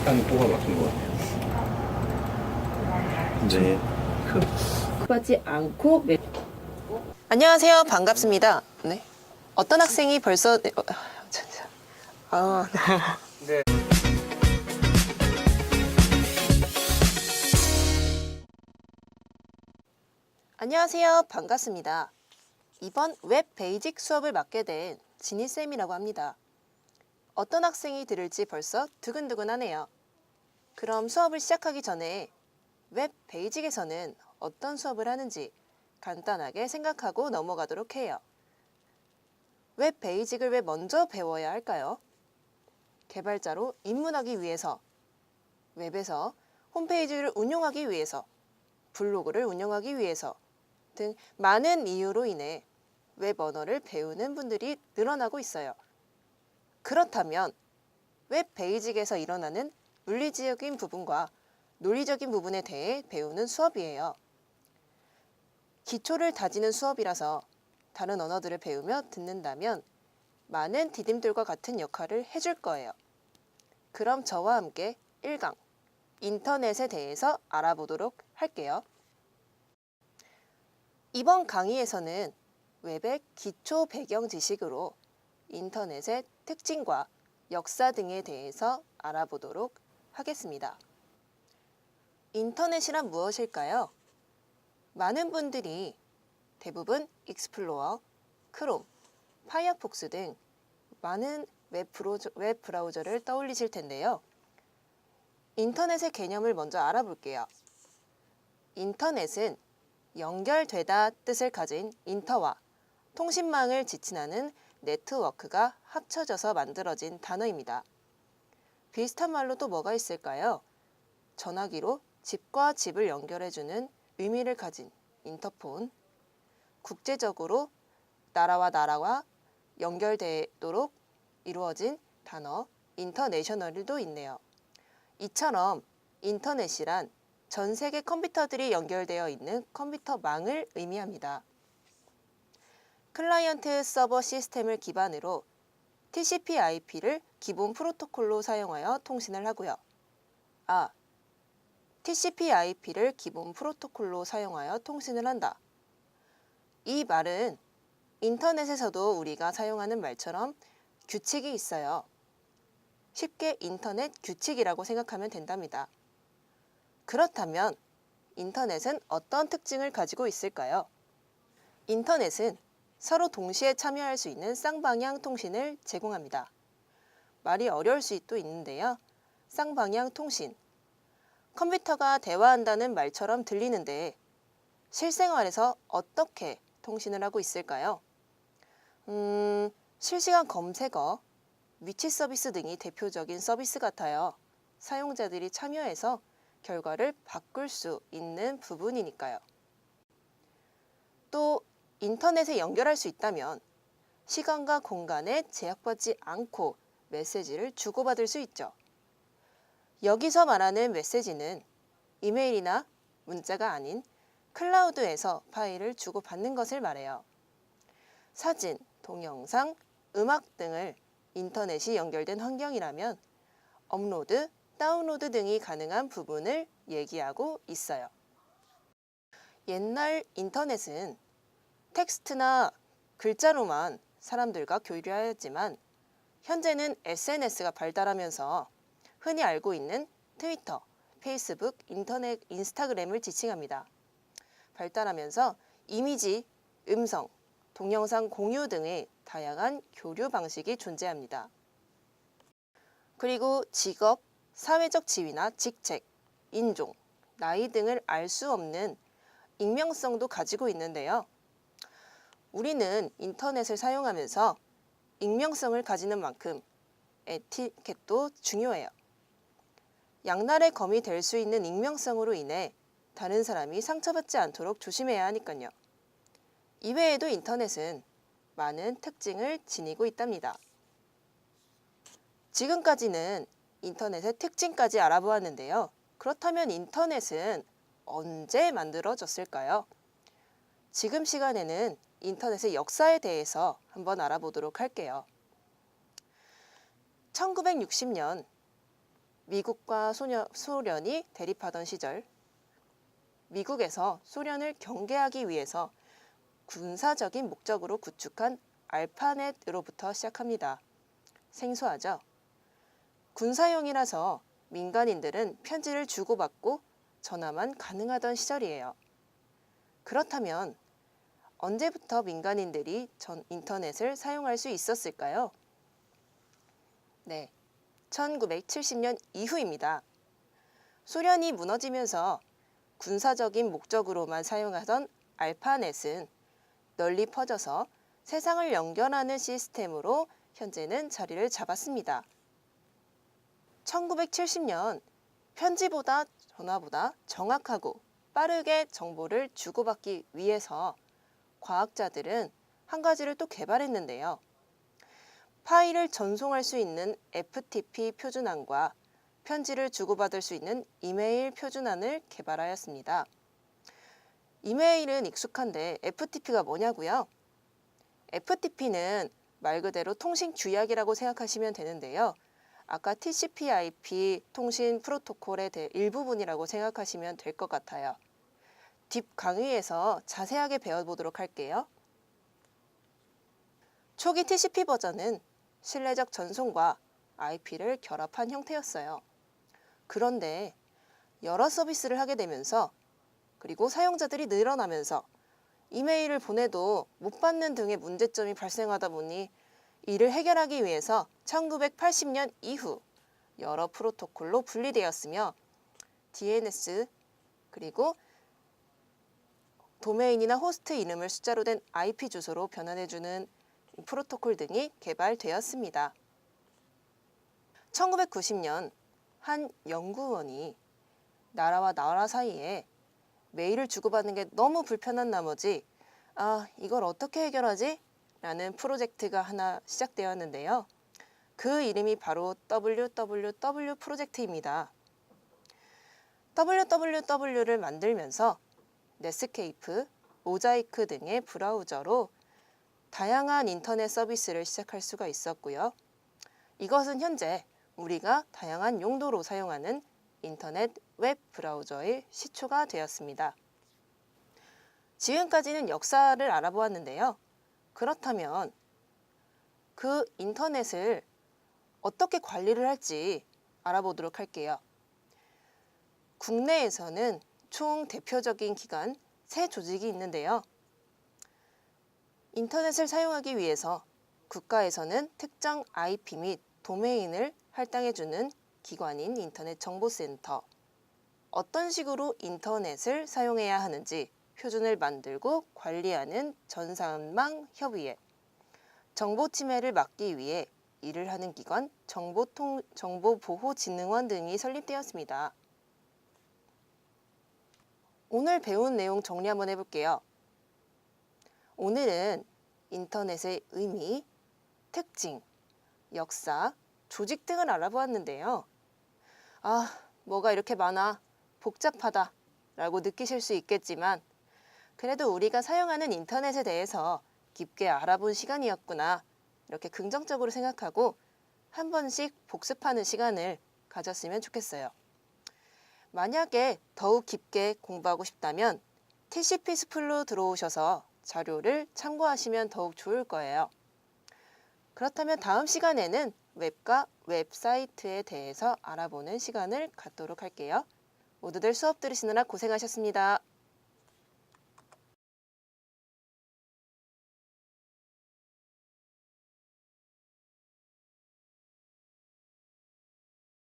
딱 뭐가 막힌 것 같아요. 네. 받지 않고 안녕하세요. 반갑습니다. 네. 어떤 학생이 벌써 아, 네. 안녕하세요. 반갑습니다. 이번 웹 베이직 수업을 맡게 된 진희쌤이라고 합니다. 어떤 학생이 들을지 벌써 두근두근하네요. 그럼 수업을 시작하기 전에 웹 베이직에서는 어떤 수업을 하는지 간단하게 생각하고 넘어가도록 해요. 웹 베이직을 왜 먼저 배워야 할까요? 개발자로 입문하기 위해서, 웹에서 홈페이지를 운영하기 위해서, 블로그를 운영하기 위해서 등 많은 이유로 인해 웹 언어를 배우는 분들이 늘어나고 있어요. 그렇다면 웹 베이직에서 일어나는 물리적인 부분과 논리적인 부분에 대해 배우는 수업이에요. 기초를 다지는 수업이라서 다른 언어들을 배우며 듣는다면 많은 디딤돌과 같은 역할을 해줄 거예요. 그럼 저와 함께 1강 인터넷에 대해서 알아보도록 할게요. 이번 강의에서는 웹의 기초 배경 지식으로 인터넷의 특징과 역사 등에 대해서 알아보도록 하겠습니다. 인터넷이란 무엇일까요? 많은 분들이 대부분 익스플로러, 크롬, 파이어폭스 등 많은 웹 브라우저를 떠올리실 텐데요. 인터넷의 개념을 먼저 알아볼게요. 인터넷은 연결되다 뜻을 가진 인터와 통신망을 지칭하는 네트워크가 합쳐져서 만들어진 단어입니다. 비슷한 말로 또 뭐가 있을까요? 전화기로 집과 집을 연결해주는 의미를 가진 인터폰, 국제적으로 나라와 나라가 연결되도록 이루어진 단어 인터내셔널도 있네요. 이처럼 인터넷이란 전 세계 컴퓨터들이 연결되어 있는 컴퓨터망을 의미합니다. 클라이언트 서버 시스템을 기반으로 TCP/IP를 기본 프로토콜로 사용하여 통신을 하고요. TCP/IP를 기본 프로토콜로 사용하여 통신을 한다. 이 말은 인터넷에서도 우리가 사용하는 말처럼 규칙이 있어요. 쉽게 인터넷 규칙이라고 생각하면 된답니다. 그렇다면 인터넷은 어떤 특징을 가지고 있을까요? 인터넷은 서로 동시에 참여할 수 있는 쌍방향 통신을 제공합니다. 말이 어려울 수도 있는데요. 쌍방향 통신. 컴퓨터가 대화한다는 말처럼 들리는데 실생활에서 어떻게 통신을 하고 있을까요? 실시간 검색어, 위치 서비스 등이 대표적인 서비스 같아요. 사용자들이 참여해서 결과를 바꿀 수 있는 부분이니까요. 또 인터넷에 연결할 수 있다면 시간과 공간에 제약받지 않고 메시지를 주고받을 수 있죠. 여기서 말하는 메시지는 이메일이나 문자가 아닌 클라우드에서 파일을 주고받는 것을 말해요. 사진, 동영상, 음악 등을 인터넷이 연결된 환경이라면 업로드, 다운로드 등이 가능한 부분을 얘기하고 있어요. 옛날 인터넷은 텍스트나 글자로만 사람들과 교류하였지만 현재는 SNS가 발달하면서 흔히 알고 있는 트위터, 페이스북, 인터넷, 인스타그램을 지칭합니다. 발달하면서 이미지, 음성, 동영상 공유 등의 다양한 교류 방식이 존재합니다. 그리고 직업, 사회적 지위나 직책, 인종, 나이 등을 알 수 없는 익명성도 가지고 있는데요. 우리는 인터넷을 사용하면서 익명성을 가지는 만큼 에티켓도 중요해요. 양날의 검이 될 수 있는 익명성으로 인해 다른 사람이 상처받지 않도록 조심해야 하니까요. 이외에도 인터넷은 많은 특징을 지니고 있답니다. 지금까지는 인터넷의 특징까지 알아보았는데요. 그렇다면 인터넷은 언제 만들어졌을까요? 지금 시간에는 인터넷의 역사에 대해서 한번 알아보도록 할게요. 1960년 미국과 소련이 대립하던 시절, 미국에서 소련을 경계하기 위해서 군사적인 목적으로 구축한 알파넷으로부터 시작합니다. 생소하죠? 군사용이라서 민간인들은 편지를 주고받고 전화만 가능하던 시절이에요. 그렇다면 언제부터 민간인들이 인터넷을 사용할 수 있었을까요? 네, 1970년 이후입니다. 소련이 무너지면서 군사적인 목적으로만 사용하던 알파넷은 널리 퍼져서 세상을 연결하는 시스템으로 현재는 자리를 잡았습니다. 1970년 편지보다 전화보다 정확하고 빠르게 정보를 주고받기 위해서 과학자들은 한 가지를 또 개발했는데요. 파일을 전송할 수 있는 FTP 표준안과 편지를 주고받을 수 있는 이메일 표준안을 개발하였습니다. 이메일은 익숙한데 FTP가 뭐냐고요? FTP는 말 그대로 통신 규약이라고 생각하시면 되는데요. 아까 TCP/IP 통신 프로토콜의 일부분이라고 생각하시면 될 것 같아요. 뒷 강의에서 자세하게 배워보도록 할게요. 초기 TCP 버전은 신뢰적 전송과 IP를 결합한 형태였어요. 그런데 여러 서비스를 하게 되면서 그리고 사용자들이 늘어나면서 이메일을 보내도 못 받는 등의 문제점이 발생하다 보니 이를 해결하기 위해서 1980년 이후 여러 프로토콜로 분리되었으며 DNS 그리고 도메인이나 호스트 이름을 숫자로 된 IP 주소로 변환해주는 프로토콜 등이 개발되었습니다. 1990년 한 연구원이 나라와 나라 사이에 메일을 주고받는 게 너무 불편한 나머지 이걸 어떻게 해결하지? 라는 프로젝트가 하나 시작되었는데요. 그 이름이 바로 WWW 프로젝트입니다. WWW를 만들면서 넷스케이프, 모자이크 등의 브라우저로 다양한 인터넷 서비스를 시작할 수가 있었고요. 이것은 현재 우리가 다양한 용도로 사용하는 인터넷 웹 브라우저의 시초가 되었습니다. 지금까지는 역사를 알아보았는데요. 그렇다면 그 인터넷을 어떻게 관리를 할지 알아보도록 할게요. 국내에서는 총 대표적인 기관 세 조직이 있는데요. 인터넷을 사용하기 위해서 국가에서는 특정 IP 및 도메인을 할당해주는 기관인 인터넷정보센터, 어떤 식으로 인터넷을 사용해야 하는지 표준을 만들고 관리하는 전산망협의회, 정보 침해를 막기 위해 일을 하는 기관 정보보호진흥원 등이 설립되었습니다. 오늘 배운 내용 정리 한번 해볼게요. 오늘은 인터넷의 의미, 특징, 역사, 조직 등을 알아보았는데요. 뭐가 이렇게 많아, 복잡하다 라고 느끼실 수 있겠지만 그래도 우리가 사용하는 인터넷에 대해서 깊게 알아본 시간이었구나 이렇게 긍정적으로 생각하고 한 번씩 복습하는 시간을 가졌으면 좋겠어요. 만약에 더욱 깊게 공부하고 싶다면 TCP 스쿨로 들어오셔서 자료를 참고하시면 더욱 좋을 거예요. 그렇다면 다음 시간에는 웹과 웹사이트에 대해서 알아보는 시간을 갖도록 할게요. 모두들 수업 들으시느라 고생하셨습니다.